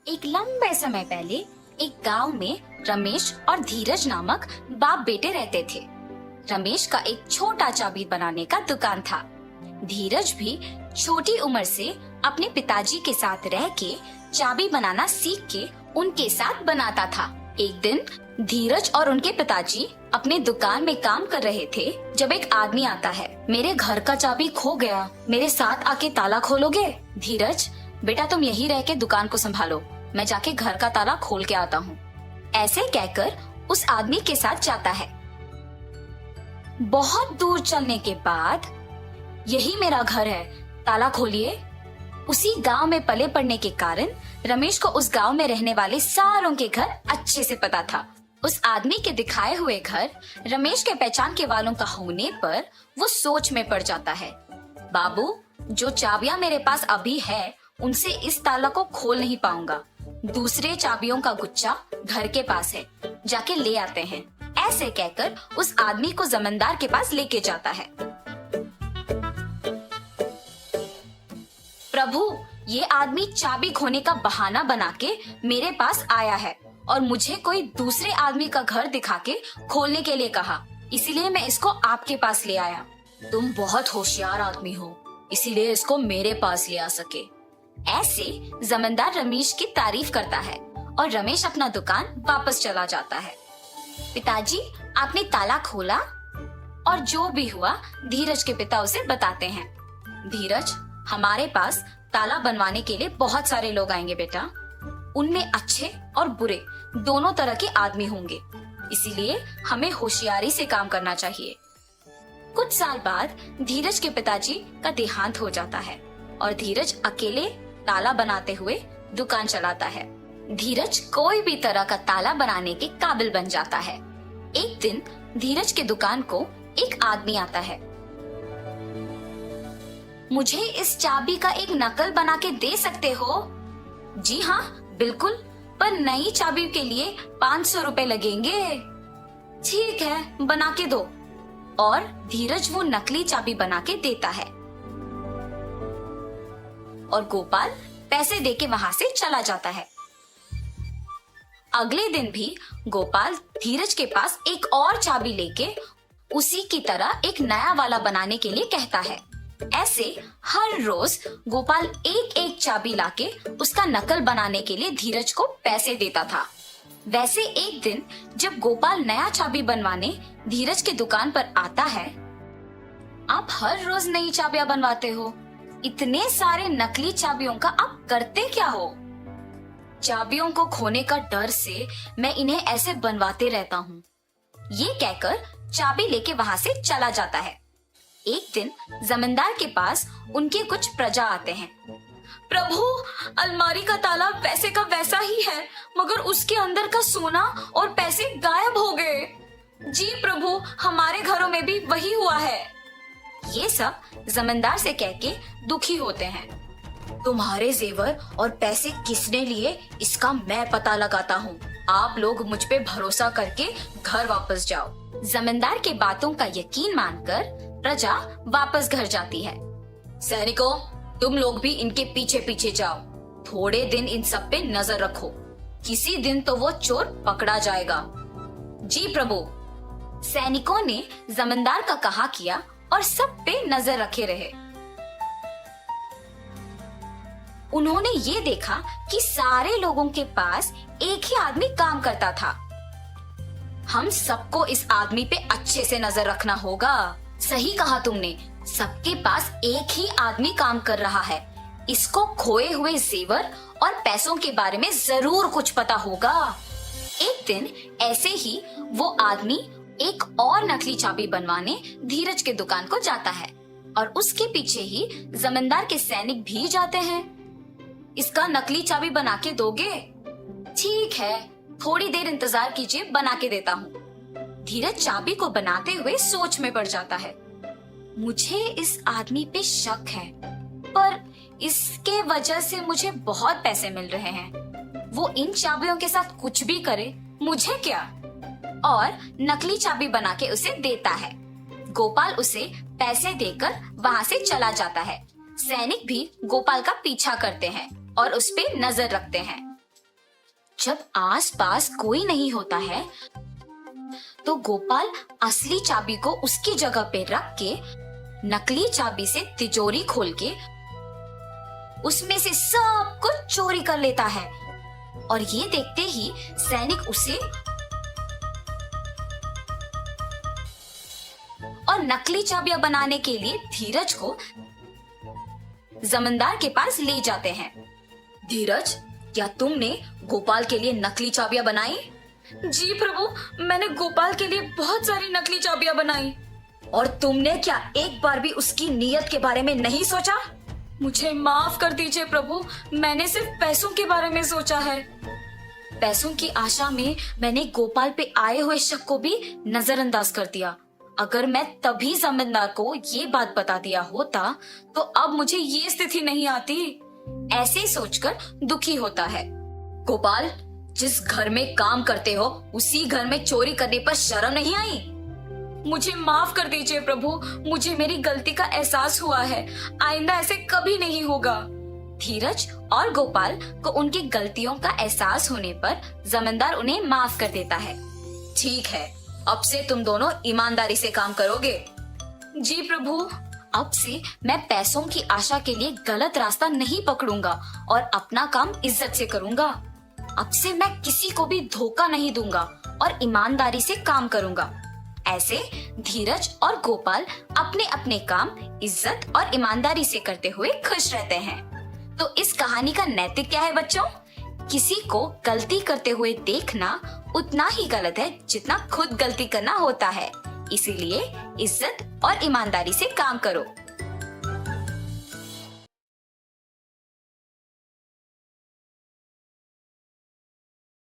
एक लंबे समय पहले एक गांव में रमेश और धीरज नामक बाप बेटे रहते थे। रमेश का एक छोटा चाबी बनाने का दुकान था। धीरज भी छोटी उम्र से अपने पिताजी के साथ रह के चाबी बनाना सीख के उनके साथ बनाता था। एक दिन धीरज और उनके पिताजी अपने दुकान में काम कर रहे थे जब एक आदमी आता है। मेरे घर का चाबी खो गया, मेरे साथ आके ताला खोलोगे? धीरज, बेटा तुम यहीं रह के दुकान को संभालो, मैं जाके घर का ताला खोल के आता हूँ। ऐसे कहकर उस आदमी के साथ जाता है। बहुत दूर चलने के बाद, यही मेरा घर है, ताला खोलिए। उसी गांव में पले पड़ने के कारण रमेश को उस गांव में रहने वाले सारों के घर अच्छे से पता था। उस आदमी के दिखाए हुए घर रमेश के पहचान के वालों का होने पर वो सोच में पड़ जाता है। बाबू, जो चाबियां मेरे पास अभी है उनसे इस ताला को खोल नहीं पाऊंगा। दूसरे चाबियों का गुच्छा घर के पास है, जाके ले आते हैं। ऐसे कहकर उस आदमी को जमींदार के पास लेके जाता है। प्रभु, ये आदमी चाबी खोने का बहाना बना के मेरे पास आया है और मुझे कोई दूसरे आदमी का घर दिखा के खोलने के लिए कहा, इसीलिए मैं इसको आपके पास ले आया। तुम बहुत होशियार आदमी हो, इसीलिए इसको मेरे पास ले आ सके। ऐसे जमींदार रमेश की तारीफ करता है और रमेश अपना दुकान वापस चला जाता है। पिताजी, आपने ताला खोला? और जो भी हुआ धीरज के पिता उसे बताते हैं। धीरज, हमारे पास ताला बनवाने के लिए बहुत सारे लोग आएंगे बेटा। उनमें अच्छे और बुरे दोनों तरह के आदमी होंगे, इसीलिए हमें होशियारी से काम करना चाहिए। कुछ साल बाद धीरज के पिताजी का देहांत हो जाता है और धीरज अकेले ताला बनाते हुए दुकान चलाता है। धीरज कोई भी तरह का ताला बनाने के काबिल बन जाता है। एक दिन धीरज के दुकान को एक आदमी आता है। मुझे इस चाबी का एक नकल बना के दे सकते हो? जी हाँ, बिल्कुल, पर नई चाबी के लिए 500 रुपए लगेंगे। ठीक है, बना के दो। और धीरज वो नकली चाबी बना के देता है और गोपाल पैसे देके वहां से चला जाता है। अगले दिन भी गोपाल धीरज के पास एक और चाबी लेके उसी की तरह एक नया वाला बनाने के लिए कहता है। ऐसे हर रोज गोपाल एक एक चाबी लाके उसका नकल बनाने के लिए धीरज को पैसे देता था। वैसे एक दिन जब गोपाल नया चाबी बनवाने धीरज के दुकान पर आता है। आप हर रोज नई चाबियां बनवाते हो, इतने सारे नकली चाबियों का आप करते क्या हो? चाबियों को खोने का डर से मैं इन्हें ऐसे बनवाते रहता हूँ। ये कहकर चाबी लेके वहां से चला जाता है। एक दिन जमींदार के पास उनके कुछ प्रजा आते हैं। प्रभु, अलमारी का ताला वैसे का वैसा ही है, मगर उसके अंदर का सोना और पैसे गायब हो गए। जी प्रभु, हमारे घरों में भी वही हुआ है। ये सब जमींदार से कह के दुखी होते हैं। तुम्हारे जेवर और पैसे किसने लिए, इसका मैं पता लगाता हूँ। आप लोग मुझ पे भरोसा करके घर वापस जाओ। जमींदार के बातों का यकीन मानकर प्रजा वापस घर जाती है। सैनिकों, तुम लोग भी इनके पीछे पीछे जाओ। थोड़े दिन इन सब पे नजर रखो, किसी दिन तो वो चोर पकड़ा जाएगा। जी प्रभु। सैनिकों ने जमींदार का कहा किया और सब पे नजर रखे रहे। उन्होंने ये देखा कि सारे लोगों के पास एक ही आदमी काम करता था। हम सबको इस आदमी पे अच्छे से नजर रखना होगा। सही कहा तुमने, सबके पास एक ही आदमी काम कर रहा है। इसको खोए हुए जेवर और पैसों के बारे में जरूर कुछ पता होगा। एक दिन ऐसे ही वो आदमी एक और नकली चाबी बनवाने धीरज के दुकान को जाता है और उसके पीछे ही जमींदार के सैनिक भी जाते हैं। इसका नकली चाबी बना के दोगे? ठीक है, थोड़ी देर इंतजार कीजिए, बना के देता हूँ। धीरज चाबी को बनाते हुए सोच में पड़ जाता है। मुझे इस आदमी पे शक है, पर इसके वजह से मुझे बहुत पैसे मिल रहे हैं। वो इन चाबियों के साथ कुछ भी करे, मुझे क्या? और नकली चाबी बना के उसे देता है। गोपाल उसे पैसे देकर वहां से चला जाता है। सैनिक भी गोपाल का पीछा करते हैं और उस पे नजर रखते हैं। जब आसपास कोई नहीं होता है तो गोपाल असली चाबी को उसकी जगह पे रख के नकली चाबी से तिजोरी खोल के उसमें से सब कुछ चोरी कर लेता है। और ये देखते ही सैनिक उसे और नकली चाबियां बनाने के लिए धीरज को जमींदार के पास ले जाते हैं। धीरज, क्या तुमने गोपाल के लिए नकली चाबियां बनाई? जी प्रभु, मैंने गोपाल के लिए बहुत सारी नकली चाबियां बनाई। और तुमने क्या एक बार भी उसकी नीयत के बारे में नहीं सोचा? मुझे माफ कर दीजिए प्रभु, मैंने सिर्फ पैसों के बारे में सोचा है। पैसों की आशा में मैंने गोपाल पे आए हुए शक को भी नजरअंदाज कर दिया। अगर मैं तभी जमींदार को ये बात बता दिया होता तो अब मुझे ये स्थिति नहीं आती। ऐसे सोचकर दुखी होता है। गोपाल, जिस घर में काम करते हो उसी घर में चोरी करने पर शर्म नहीं आई? मुझे माफ कर दीजिए प्रभु, मुझे मेरी गलती का एहसास हुआ है, आइंदा ऐसे कभी नहीं होगा। धीरज और गोपाल को उनकी गलतियों का एहसास होने पर जमींदार उन्हें माफ कर देता है। ठीक है, अब से तुम दोनों ईमानदारी से काम करोगे। जी प्रभु, अब से मैं पैसों की आशा के लिए गलत रास्ता नहीं पकड़ूंगा और अपना काम इज्जत से करूंगा। अब से मैं किसी को भी धोखा नहीं दूंगा और ईमानदारी से काम करूंगा। ऐसे धीरज और गोपाल अपने अपने काम इज्जत और ईमानदारी से करते हुए खुश रहते हैं। तो इस कहानी का नैतिक क्या है बच्चों? किसी को गलती करते हुए देखना उतना ही गलत है जितना खुद गलती करना होता है। इसीलिए इज्जत और ईमानदारी से काम करो।